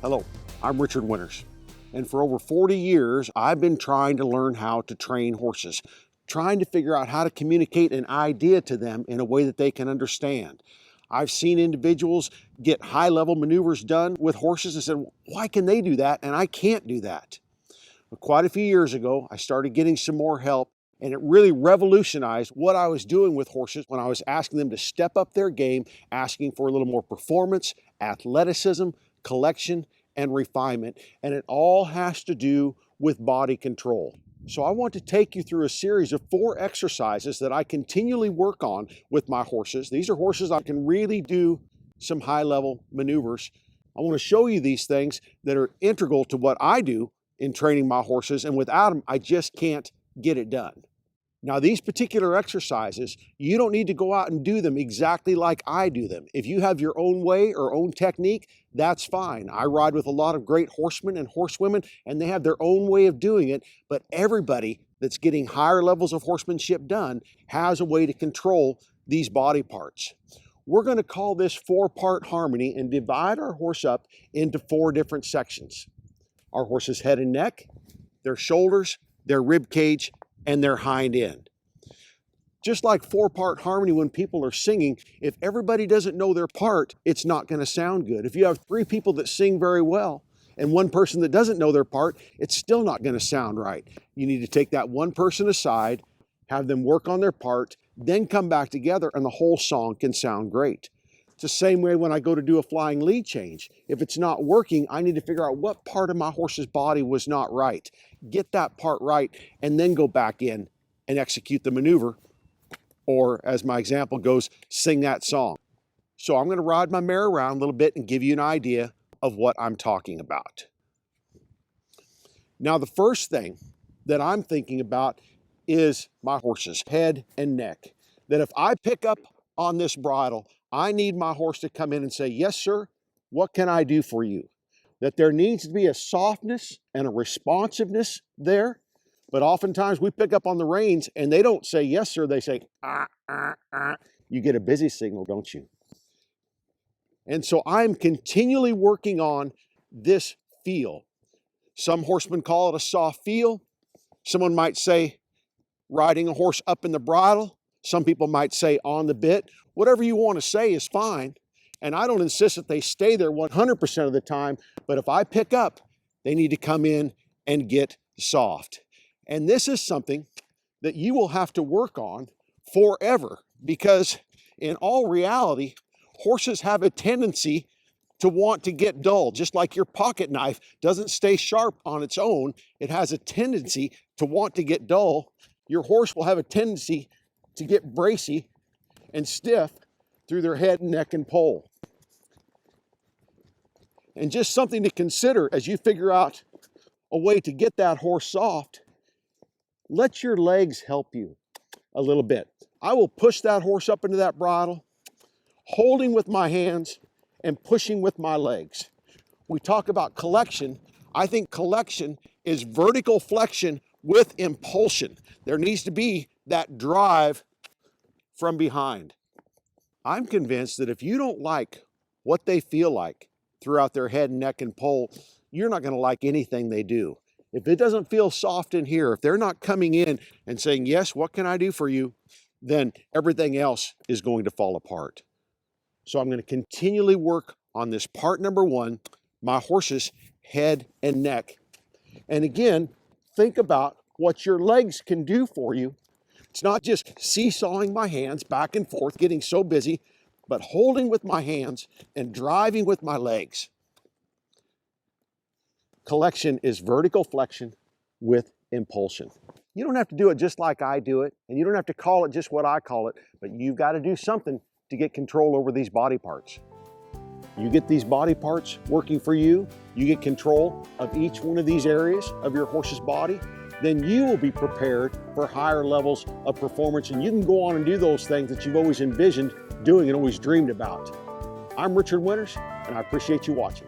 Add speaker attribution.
Speaker 1: Hello, I'm Richard Winters, and for over 40 years, I've been trying to learn how to train horses, trying to figure out how to communicate an idea to them in a way that they can understand. I've seen individuals get high-level maneuvers done with horses and said, why can they do that and I can't do that? But quite a few years ago, I started getting some more help, and it really revolutionized what I was doing with horses when I was asking them to step up their game, asking for a little more performance, athleticism, collection, and refinement, and it all has to do with body control. So I want to take you through a series of 4 exercises that I continually work on with my horses. These are horses that can really do some high-level maneuvers. I want to show you these things that are integral to what I do in training my horses, and without them, I just can't get it done. Now, these particular exercises, you don't need to go out and do them exactly like I do them. If you have your own way or own technique, that's fine. I ride with a lot of great horsemen and horsewomen, and they have their own way of doing it, but everybody that's getting higher levels of horsemanship done has a way to control these body parts. We're going to call this 4-part harmony and divide our horse up into 4 different sections. Our horse's head and neck, their shoulders, their rib cage, and their hind end. Just like 4-part harmony when people are singing, if everybody doesn't know their part, it's not going to sound good. If you have 3 people that sing very well and 1 person that doesn't know their part, it's still not going to sound right. You need to take that 1 person aside, have them work on their part, then come back together and the whole song can sound great. It's the same way when I go to do a flying lead change. If it's not working, I need to figure out what part of my horse's body was not right. Get that part right, and then go back in and execute the maneuver, or as my example goes, sing that song. So I'm going to ride my mare around a little bit and give you an idea of what I'm talking about. Now, the first thing that I'm thinking about is my horse's head and neck. That if I pick up on this bridle, I need my horse to come in and say, yes, sir, what can I do for you? That there needs to be a softness and a responsiveness there. But oftentimes we pick up on the reins and they don't say, yes, sir. They say, ah, ah, ah. You get a busy signal, don't you? And so I'm continually working on this feel. Some horsemen call it a soft feel. Someone might say riding a horse up in the bridle. Some people might say on the bit. Whatever you want to say is fine. And I don't insist that they stay there 100% of the time, but if I pick up, they need to come in and get soft. And this is something that you will have to work on forever, because in all reality, horses have a tendency to want to get dull. Just like your pocket knife doesn't stay sharp on its own, it has a tendency to want to get dull. Your horse will have a tendency to get bracy and stiff through their head, neck, and poll. And just something to consider as you figure out a way to get that horse soft, let your legs help you a little bit. I will push that horse up into that bridle, holding with my hands and pushing with my legs. We talk about collection. I think collection is vertical flexion with impulsion. There needs to be that drive from behind. I'm convinced that if you don't like what they feel like throughout their head, neck, and poll, you're not going to like anything they do. If it doesn't feel soft in here, if they're not coming in and saying, yes, what can I do for you? Then everything else is going to fall apart. So I'm going to continually work on this part number 1, my horse's head and neck. And again, think about what your legs can do for you. It's not just seesawing my hands back and forth, getting so busy, but holding with my hands and driving with my legs. Collection is vertical flexion with impulsion. You don't have to do it just like I do it, and you don't have to call it just what I call it, but you've got to do something to get control over these body parts. You get these body parts working for you, you get control of each one of these areas of your horse's body, then you will be prepared for higher levels of performance, and you can go on and do those things that you've always envisioned doing and always dreamed about. I'm Richard Winters, and I appreciate you watching.